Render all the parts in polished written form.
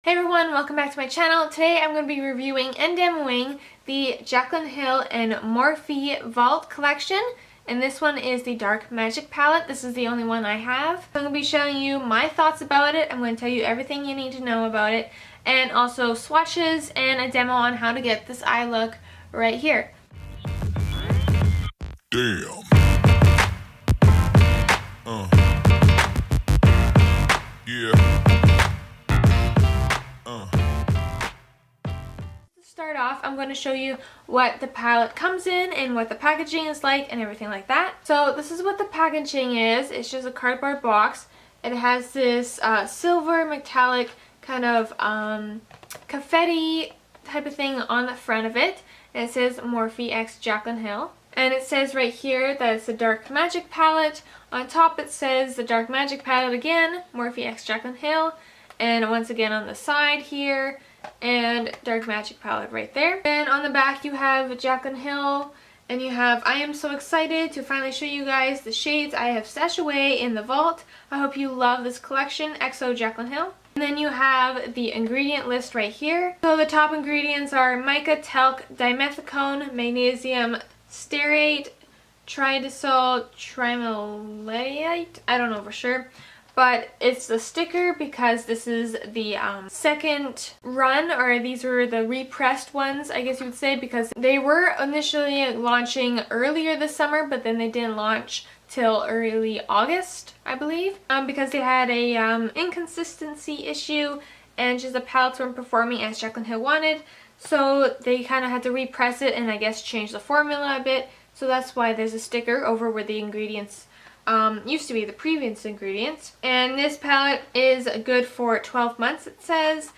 Hey everyone, welcome back to my channel. Today I'm going to be reviewing and demoing the Jaclyn Hill and Morphe Vault collection. And this one is the Dark Magic palette. This is the only one I have. I'm going to be showing you my thoughts about it. I'm going to tell you everything you need to know about it. And also swatches and a demo on how to get this eye look right here. Damn. Yeah. Start off, I'm going to show you what the palette comes in and what the packaging is like and everything like that. So this is what the packaging is. It's just a cardboard box. It has this silver metallic kind of confetti type of thing on the front of it. And it says Morphe x Jaclyn Hill. And it says right here that it's a Dark Magic palette. On top it says the Dark Magic palette again, Morphe x Jaclyn Hill. And once again on the side here, and Dark Magic palette right there. And on the back you have Jaclyn Hill, and you have, I am so excited to finally show you guys the shades I have stashed away in the vault. I hope you love this collection, XO Jaclyn Hill. And then you have the ingredient list right here. So the top ingredients are mica, talc, dimethicone, magnesium stearate, tridisol, trimolate, I don't know for sure. But it's the sticker because this is the second run, or these were the repressed ones, I guess you would say, because they were initially launching earlier this summer, but then they didn't launch till early August, I believe, because they had a inconsistency issue and just the palettes weren't performing as Jaclyn Hill wanted. So they kind of had to repress it and I guess change the formula a bit. So that's why there's a sticker over where the ingredients used to be, the previous ingredients. And this palette is good for 12 months, it says.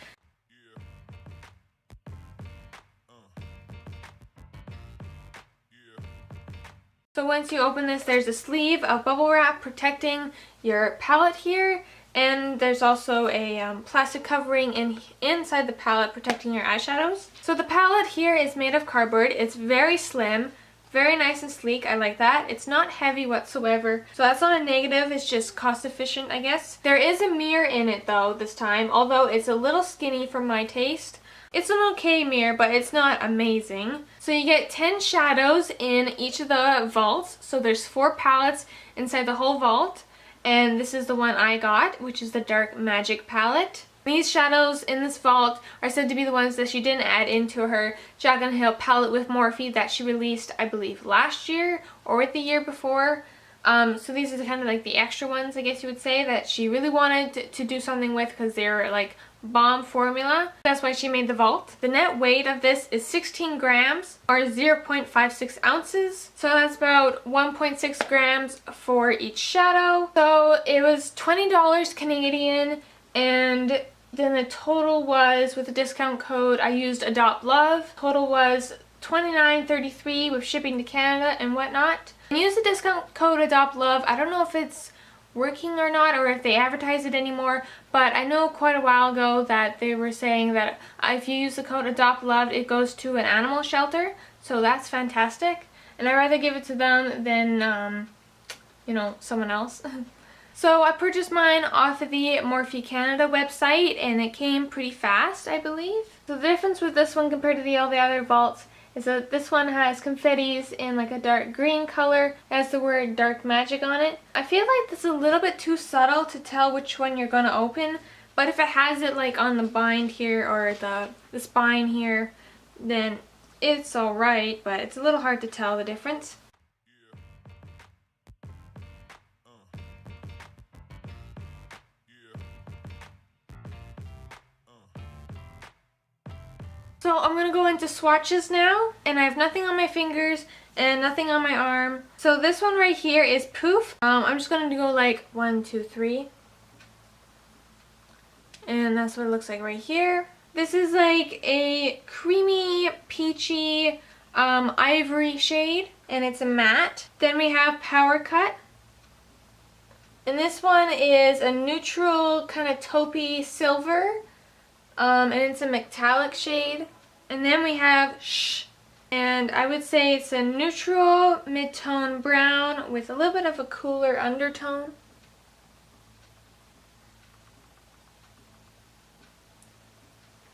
So once you open this, there's a sleeve of bubble wrap protecting your palette here. And there's also a plastic covering inside the palette protecting your eyeshadows. So the palette here is made of cardboard. It's very slim. Very nice and sleek, I like that. It's not heavy whatsoever, so that's not a negative, it's just cost efficient, I guess. There is a mirror in it though this time, although it's a little skinny for my taste. It's an okay mirror, but it's not amazing. So you get 10 shadows in each of the vaults, so there's 4 palettes inside the whole vault, and this is the one I got, which is the Dark Magic palette. These shadows in this vault are said to be the ones that she didn't add into her Jaclyn Hill palette with Morphe that she released, I believe, last year or the year before. So these are kind of like the extra ones, I guess you would say, that she really wanted to do something with because they're like bomb formula. That's why she made the vault. The net weight of this is 16 grams or 0.56 ounces. So that's about 1.6 grams for each shadow. So it was $20 Canadian. And then the total was, with the discount code, I used Adopt Love. Total was $29.33 with shipping to Canada and whatnot. And use the discount code Adopt Love. I don't know if it's working or not, or if they advertise it anymore, but I know quite a while ago that they were saying that if you use the code Adopt Love, it goes to an animal shelter. So that's fantastic. And I'd rather give it to them than, you know, someone else. So I purchased mine off of the Morphe Canada website and it came pretty fast, I believe. So the difference with this one compared to all the other vaults is that this one has confettis in like a dark green color. It has the word Dark Magic on it. I feel like this is a little bit too subtle to tell which one you're going to open, but if it has it like on the bind here or the spine here, then it's alright, but it's a little hard to tell the difference. So I'm going to go into swatches now, and I have nothing on my fingers and nothing on my arm. So this one right here is Poof. I'm just going to go like 1, 2, 3. And that's what it looks like right here. This is like a creamy, peachy, ivory shade, and it's a matte. Then we have Power Cut. And this one is a neutral kind of taupey silver. And it's a metallic shade. And then we have Shh. And I would say it's a neutral mid-tone brown with a little bit of a cooler undertone.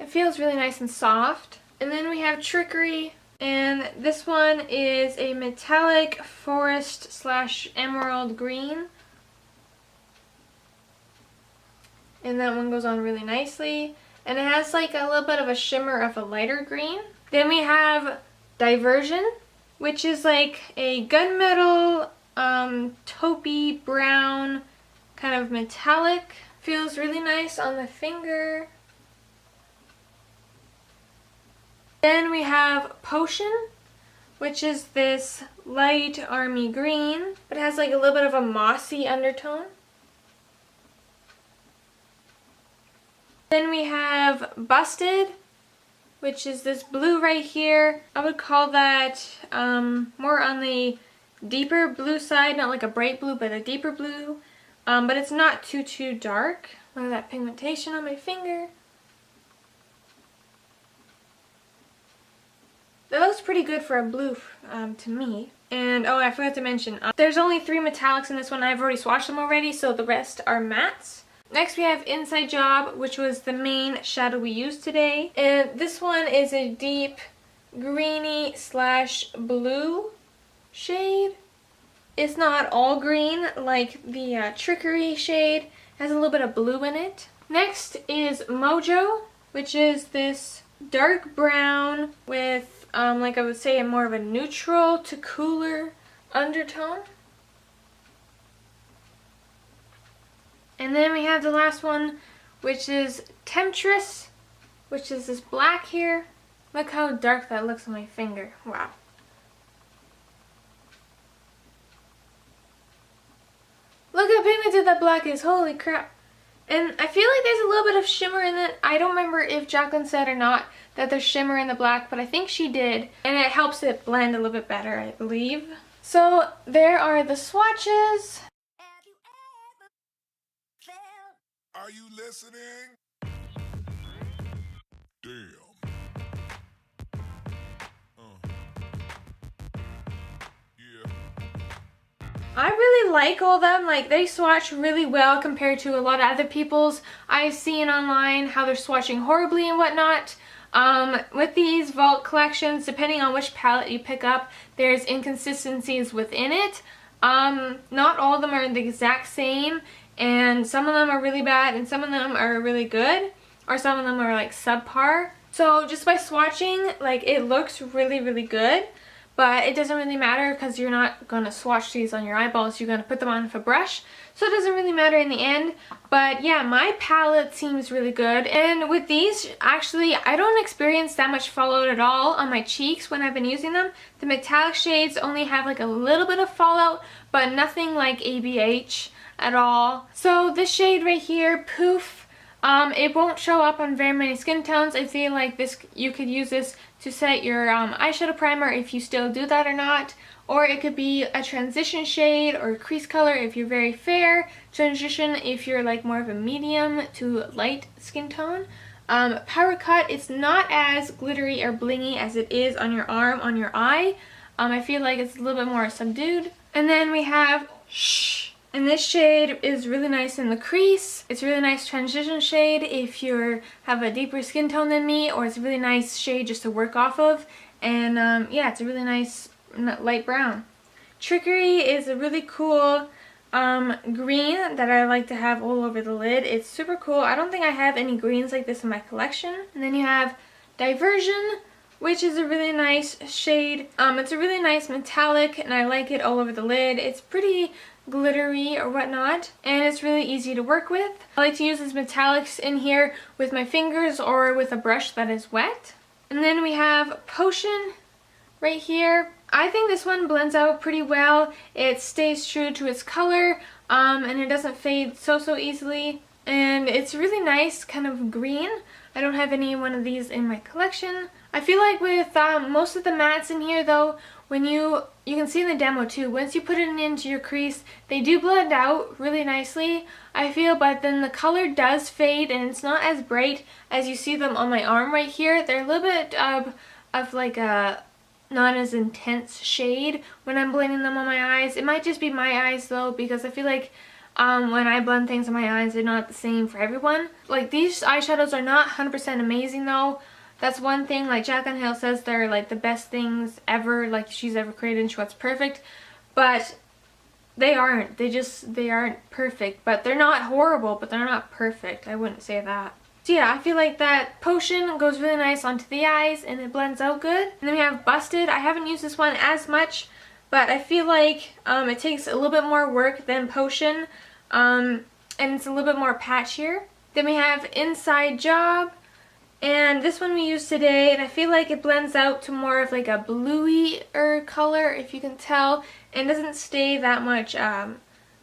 It feels really nice and soft. And then we have Trickery, and this one is a metallic forest slash emerald green. And that one goes on really nicely. And it has like a little bit of a shimmer of a lighter green. Then we have Diversion, which is like a gunmetal, taupey brown kind of metallic. Feels really nice on the finger. Then we have Potion, which is this light army green, but it has like a little bit of a mossy undertone. Then we have Busted, which is this blue right here. I would call that more on the deeper blue side, not like a bright blue, but a deeper blue. But it's not too dark. Look at that pigmentation on my finger. That looks pretty good for a blue to me. And oh, I forgot to mention, there's only 3 metallics in this one. I've already swatched them already, so the rest are mattes. Next we have Inside Job, which was the main shadow we used today. And this one is a deep greeny slash blue shade. It's not all green like the Trickery shade. It has a little bit of blue in it. Next is Mojo, which is this dark brown with, like I would say, more of a neutral to cooler undertone. And then we have the last one, which is Temptress, which is this black here. Look how dark that looks on my finger. Wow. Look how pigmented that black is. Holy crap. And I feel like there's a little bit of shimmer in it. I don't remember if Jaclyn said or not that there's shimmer in the black, but I think she did. And it helps it blend a little bit better, I believe. So there are the swatches. Are you listening? Damn. Yeah. I really like all of them. Like, they swatch really well compared to a lot of other people's I've seen online, how they're swatching horribly and whatnot. With these Vault collections, depending on which palette you pick up, there's inconsistencies within it. Not all of them are the exact same, and some of them are really bad and some of them are really good, or some of them are like subpar. So just by swatching, like, it looks really good. But it doesn't really matter because you're not going to swatch these on your eyeballs. You're going to put them on with a brush. So it doesn't really matter in the end. But yeah, my palette seems really good. And with these, actually, I don't experience that much fallout at all on my cheeks when I've been using them. The metallic shades only have like a little bit of fallout, but nothing like ABH at all. So this shade right here, Poof, it won't show up on very many skin tones. I feel like this, you could use this to set your eyeshadow primer if you still do that or not. Or it could be a transition shade or a crease color if you're very fair. Transition if you're like more of a medium to light skin tone. Power Cut, it's not as glittery or blingy as it is on your arm, on your eye. I feel like it's a little bit more subdued. And then we have Shh. And this shade is really nice in the crease. It's a really nice transition shade if you have a deeper skin tone than me, or it's a really nice shade just to work off of. And yeah, it's a really nice light brown. Trickery is a really cool green that I like to have all over the lid. It's super cool. I don't think I have any greens like this in my collection. And then you have Diversion, which is a really nice shade. It's a really nice metallic and I like it all over the lid. It's pretty glittery or whatnot, and it's really easy to work with. I like to use these metallics in here with my fingers or with a brush that is wet. And then we have Potion right here. I think this one blends out pretty well. It stays true to its color, and it doesn't fade so easily. And it's really nice kind of green. I don't have any one of these in my collection. I feel like with most of the mattes in here though, when you can see in the demo too, once you put it into your crease, they do blend out really nicely, I feel, but then the color does fade and it's not as bright as you see them on my arm right here. They're a little bit of like a not as intense shade when I'm blending them on my eyes. It might just be my eyes though, because I feel like when I blend things on my eyes, they're not the same for everyone. Like, these eyeshadows are not 100% amazing though. That's one thing. Like, Jaclyn Hill says they're like the best things ever, like she's ever created, and she wants perfect. But they aren't. They aren't perfect. But they're not horrible, but they're not perfect. I wouldn't say that. So yeah, I feel like that potion goes really nice onto the eyes and it blends out good. And then we have Busted. I haven't used this one as much, but I feel like it takes a little bit more work than Potion, and it's a little bit more patchier. Then we have Inside Job, and this one we used today, and I feel like it blends out to more of like a bluey-er color, if you can tell, and doesn't stay that much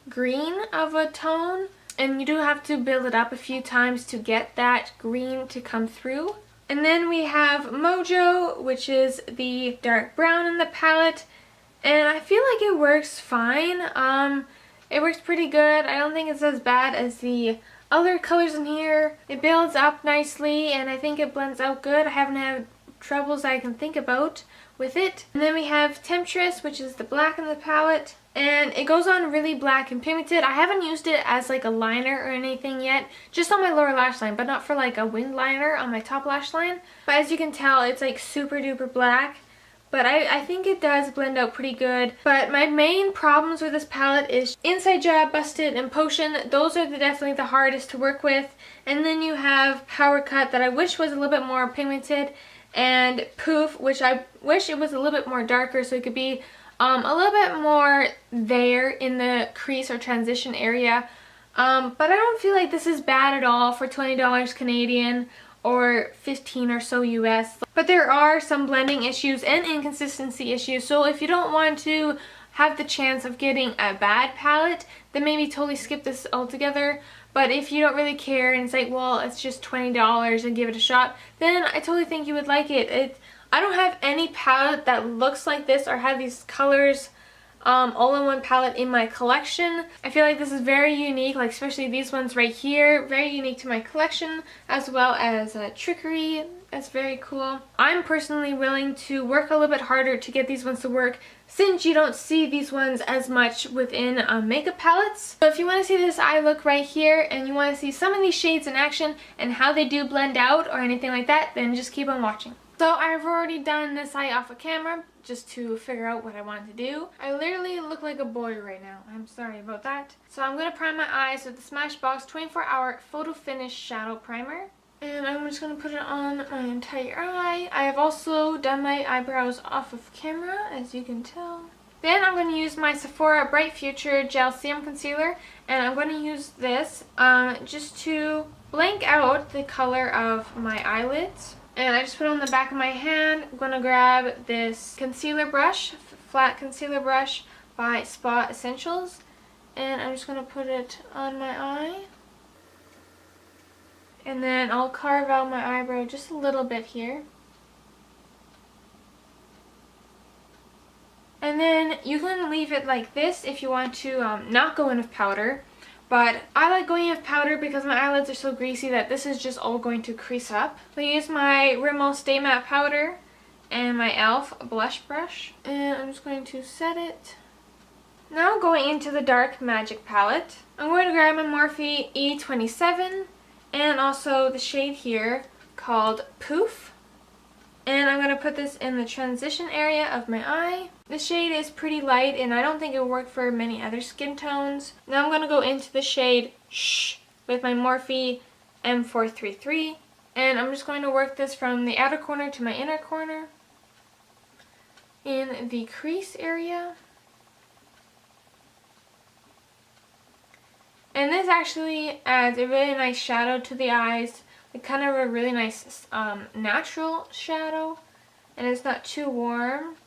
green of a tone. And you do have to build it up a few times to get that green to come through. And then we have Mojo, which is the dark brown in the palette. And I feel like it works fine. It works pretty good. I don't think it's as bad as the other colors in here. It builds up nicely and I think it blends out good. I haven't had troubles I can think about with it. And then we have Temptress, which is the black in the palette. And it goes on really black and pigmented. I haven't used it as like a liner or anything yet. Just on my lower lash line, but not for like a winged liner on my top lash line. But as you can tell, it's like super duper black. But I think it does blend out pretty good. But my main problems with this palette is Inside Job, Busted, and Potion. Those are definitely the hardest to work with. And then you have Power Cut that I wish was a little bit more pigmented. And Poof, which I wish it was a little bit more darker so it could be a little bit more there in the crease or transition area. But I don't feel like this is bad at all for $20 Canadian or 15 or so US. But there are some blending issues and inconsistency issues. So if you don't want to have the chance of getting a bad palette, then maybe totally skip this altogether. But if you don't really care and it's like, well, it's just $20 and give it a shot, then I totally think you would like it. I don't have any palette that looks like this or have these colors all in one palette in my collection. I feel like this is very unique, like especially these ones right here, very unique to my collection, as well as Trickery. That's very cool. I'm personally willing to work a little bit harder to get these ones to work, since you don't see these ones as much within makeup palettes. So if you want to see this eye look right here and you want to see some of these shades in action and how they do blend out or anything like that, then just keep on watching. So I've already done this eye off of camera just to figure out what I wanted to do. I literally look like a boy right now. I'm sorry about that. So I'm going to prime my eyes with the Smashbox 24-hour Photo Finish Shadow Primer. And I'm just going to put it on my entire eye. I have also done my eyebrows off of camera, as you can tell. Then I'm going to use my Sephora Bright Future Gel Serum Concealer. And I'm going to use this just to blank out the color of my eyelids. And I just put it on the back of my hand. I'm going to grab this concealer brush, flat concealer brush by Spot Essentials. And I'm just going to put it on my eye. And then I'll carve out my eyebrow just a little bit here. And then you can leave it like this if you want to not go in with powder. But I like going in with powder because my eyelids are so greasy that this is just all going to crease up. So I use my Rimmel Stay Matte powder and my e.l.f. blush brush. And I'm just going to set it. Now going into the Dark Magic palette, I'm going to grab my Morphe E27 and also the shade here called Poof. And I'm going to put this in the transition area of my eye. The shade is pretty light and I don't think it will work for many other skin tones. Now I'm going to go into the shade Shh with my Morphe M433. And I'm just going to work this from the outer corner to my inner corner in the crease area. And this actually adds a really nice shadow to the eyes. Like kind of a really nice natural shadow. And it's not too warm.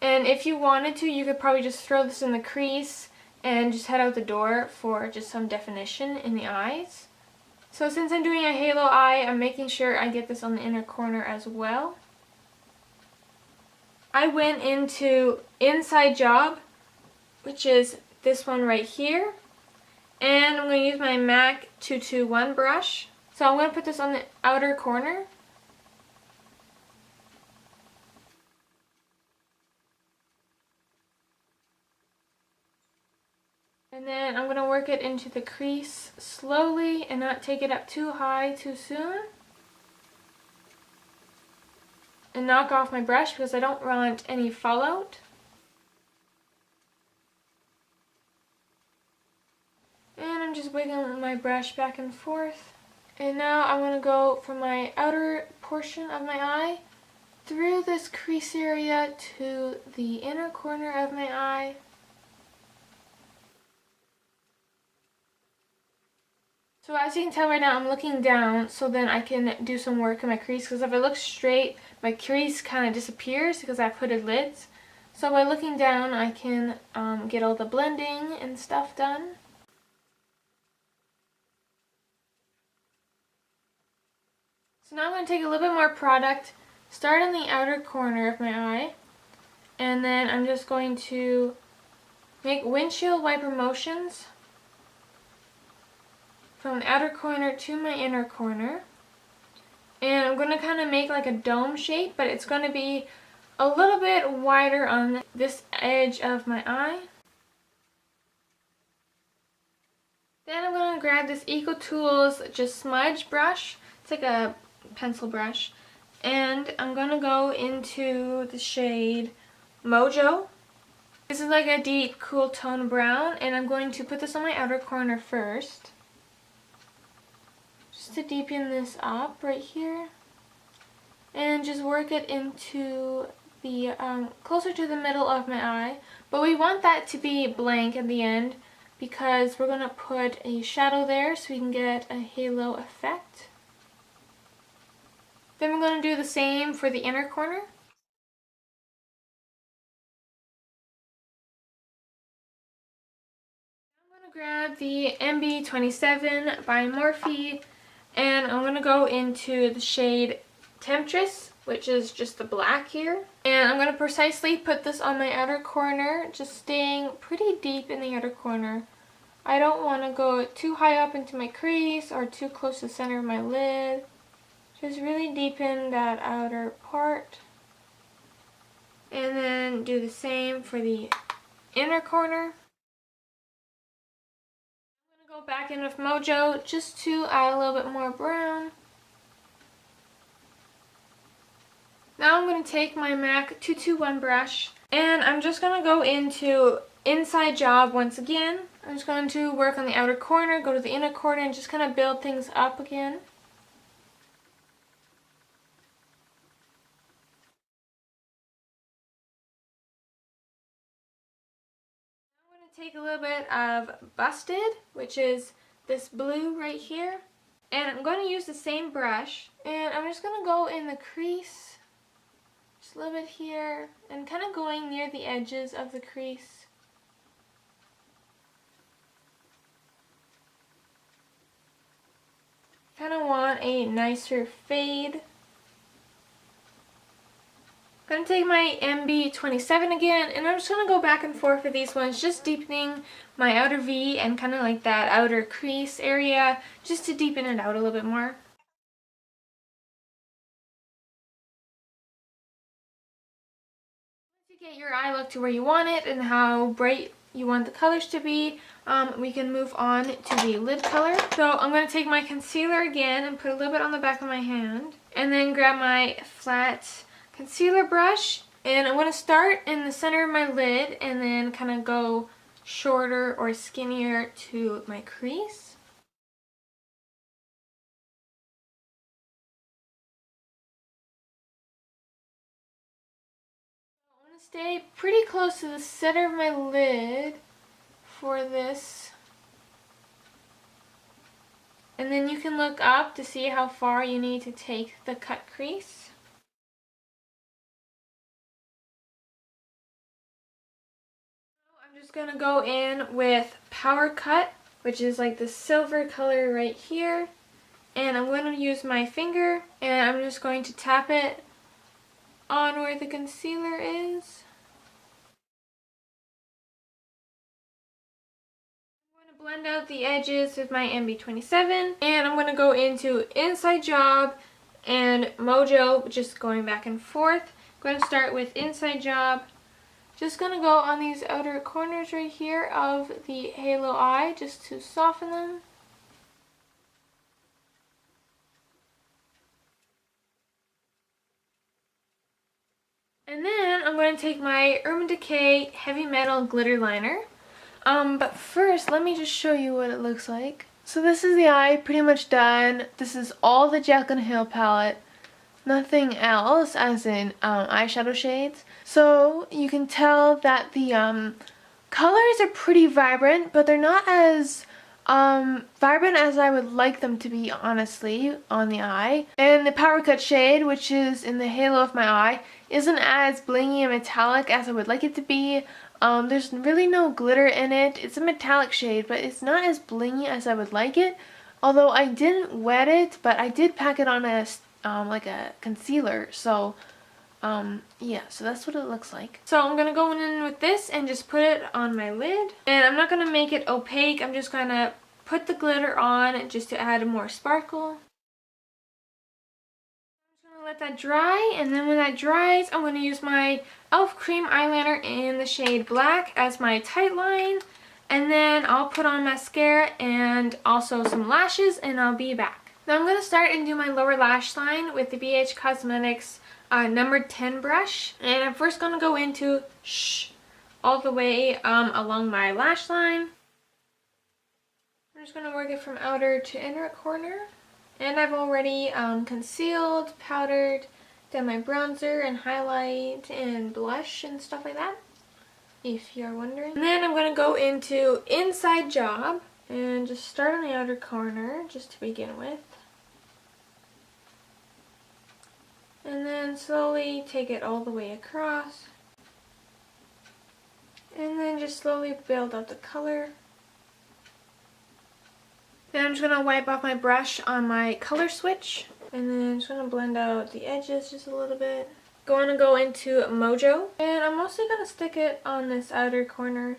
And if you wanted to, you could probably just throw this in the crease and just head out the door for just some definition in the eyes. So since I'm doing a halo eye, I'm making sure I get this on the inner corner as well. I went into Inside Job, which is this one right here. And I'm going to use my MAC 221 brush. So I'm going to put this on the outer corner. And then I'm going to work it into the crease slowly and not take it up too high too soon. And knock off my brush because I don't want any fallout. And I'm just wiggling my brush back and forth. And now I want to go from my outer portion of my eye through this crease area to the inner corner of my eye. So as you can tell right now, I'm looking down so then I can do some work in my crease, because if I look straight, my crease kind of disappears because I have hooded lids. So by looking down, I can get all the blending and stuff done. So now I'm going to take a little bit more product, start on the outer corner of my eye, and then I'm just going to make windshield wiper motions from the outer corner to my inner corner. And I'm going to kind of make like a dome shape, but it's going to be a little bit wider on this edge of my eye. Then I'm going to grab this Eco Tools just smudge brush. It's like a pencil brush. And I'm going to go into the shade Mojo. This is like a deep cool tone brown, and I'm going to put this on my outer corner first. Just to deepen this up right here. And just work it into the, closer to the middle of my eye. But we want that to be blank at the end because we're going to put a shadow there so we can get a halo effect. Then we're going to do the same for the inner corner. I'm going to grab the MB27 by Morphe, and I'm going to go into the shade Temptress, which is just the black here. And I'm going to precisely put this on my outer corner, just staying pretty deep in the outer corner. I don't want to go too high up into my crease or too close to the center of my lid. Just really deepen that outer part. And then do the same for the inner corner. I'm going to go back in with Mojo just to add a little bit more brown. Now I'm going to take my MAC 221 brush and I'm just going to go into inside job once again. I'm just going to work on the outer corner, go to the inner corner, and just kind of build things up again. I'm going to take a little bit of Busted, which is this blue right here, and I'm going to use the same brush, and I'm just going to go in the crease. Just a little bit here, and kind of going near the edges of the crease. Kind of want a nicer fade. I'm going to take my MB27 again, and I'm just going to go back and forth with these ones, just deepening my outer V and kind of like that outer crease area, just to deepen it out a little bit more. Get your eye look to where you want it and how bright you want the colors to be, we can move on to the lid color. So I'm going to take my concealer again and put a little bit on the back of my hand, and then grab my flat concealer brush, and I'm going to start in the center of my lid and then kind of go shorter or skinnier to my crease. Stay pretty close to the center of my lid for this, and then you can look up to see how far you need to take the cut crease. I'm just going to go in with Power Cut, which is like the silver color right here, and I'm going to use my finger and I'm just going to tap it on where the concealer is. I'm going to blend out the edges with my MB27, and I'm going to go into Inside Job and Mojo, just going back and forth. I'm going to start with Inside Job, Just gonna go on these outer corners right here of the halo eye just to soften them. And then I'm going to take my Urban Decay Heavy Metal Glitter Liner. But first, let me just show you what it looks like. So this is the eye pretty much done. This is all the Jaclyn Hill palette. Nothing else, as in eyeshadow shades. So you can tell that the colors are pretty vibrant, but they're not as vibrant as I would like them to be, honestly, on the eye. And the Power Cut shade, which is in the halo of my eye, isn't as blingy and metallic as I would like it to be. There's really no glitter in it. It's a metallic shade, but it's not as blingy as I would like it. Although I didn't wet it, but I did pack it on a like a concealer. So yeah, so that's what it looks like. So I'm gonna go in with this and just put it on my lid. And I'm not gonna make it opaque. I'm just gonna put the glitter on just to add more sparkle. I'm just gonna let that dry, and then when that dries, I'm gonna use my e.l.f. cream eyeliner in the shade Black as my tight line. And then I'll put on mascara and also some lashes, and I'll be back. Now I'm going to start and do my lower lash line with the BH Cosmetics number 10 brush. And I'm first going to go into all the way along my lash line. I'm just going to work it from outer to inner corner. And I've already concealed, powdered, done my bronzer and highlight and blush and stuff like that, if you're wondering. And then I'm going to go into Inside Job and just start on the outer corner just to begin with. And then slowly take it all the way across. And then just slowly build up the color. Then I'm just going to wipe off my brush on my color switch. And then I'm just going to blend out the edges just a little bit. Going to go into Mojo. And I'm mostly going to stick it on this outer corner.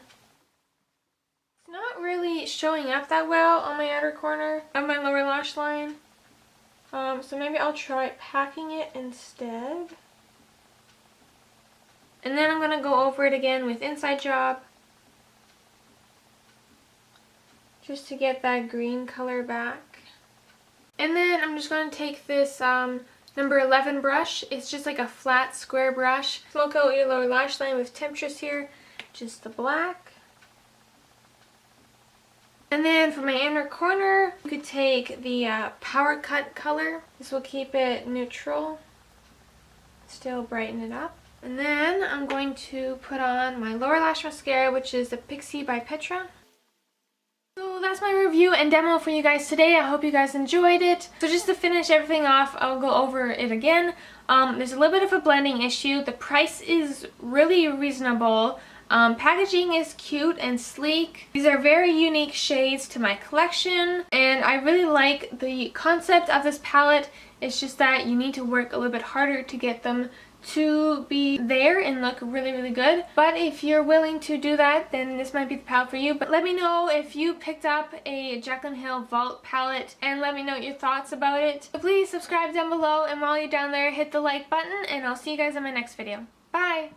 It's not really showing up that well on my outer corner of my lower lash line. So maybe I'll try packing it instead. And then I'm going to go over it again with Inside Job. Just to get that green color back. And then I'm just going to take this number 11 brush. It's just like a flat square brush. Smoke out your lower lash line with Temptress here. Just the black. And then for my inner corner, you could take the Power Cut color. This will keep it neutral, still brighten it up. And then I'm going to put on my lower lash mascara, which is the Pixie by Petra. So that's my review and demo for you guys today. I hope you guys enjoyed it. So just to finish everything off, I'll go over it again. There's a little bit of a blending issue. The price is really reasonable. Packaging is cute and sleek. These are very unique shades to my collection, and I really like the concept of this palette. It's just that you need to work a little bit harder to get them to be there and look really, really good. But if you're willing to do that, then this might be the palette for you. But let me know if you picked up a Jaclyn Hill Vault palette, and let me know your thoughts about it. So please subscribe down below, and while you're down there, hit the like button, and I'll see you guys in my next video. Bye!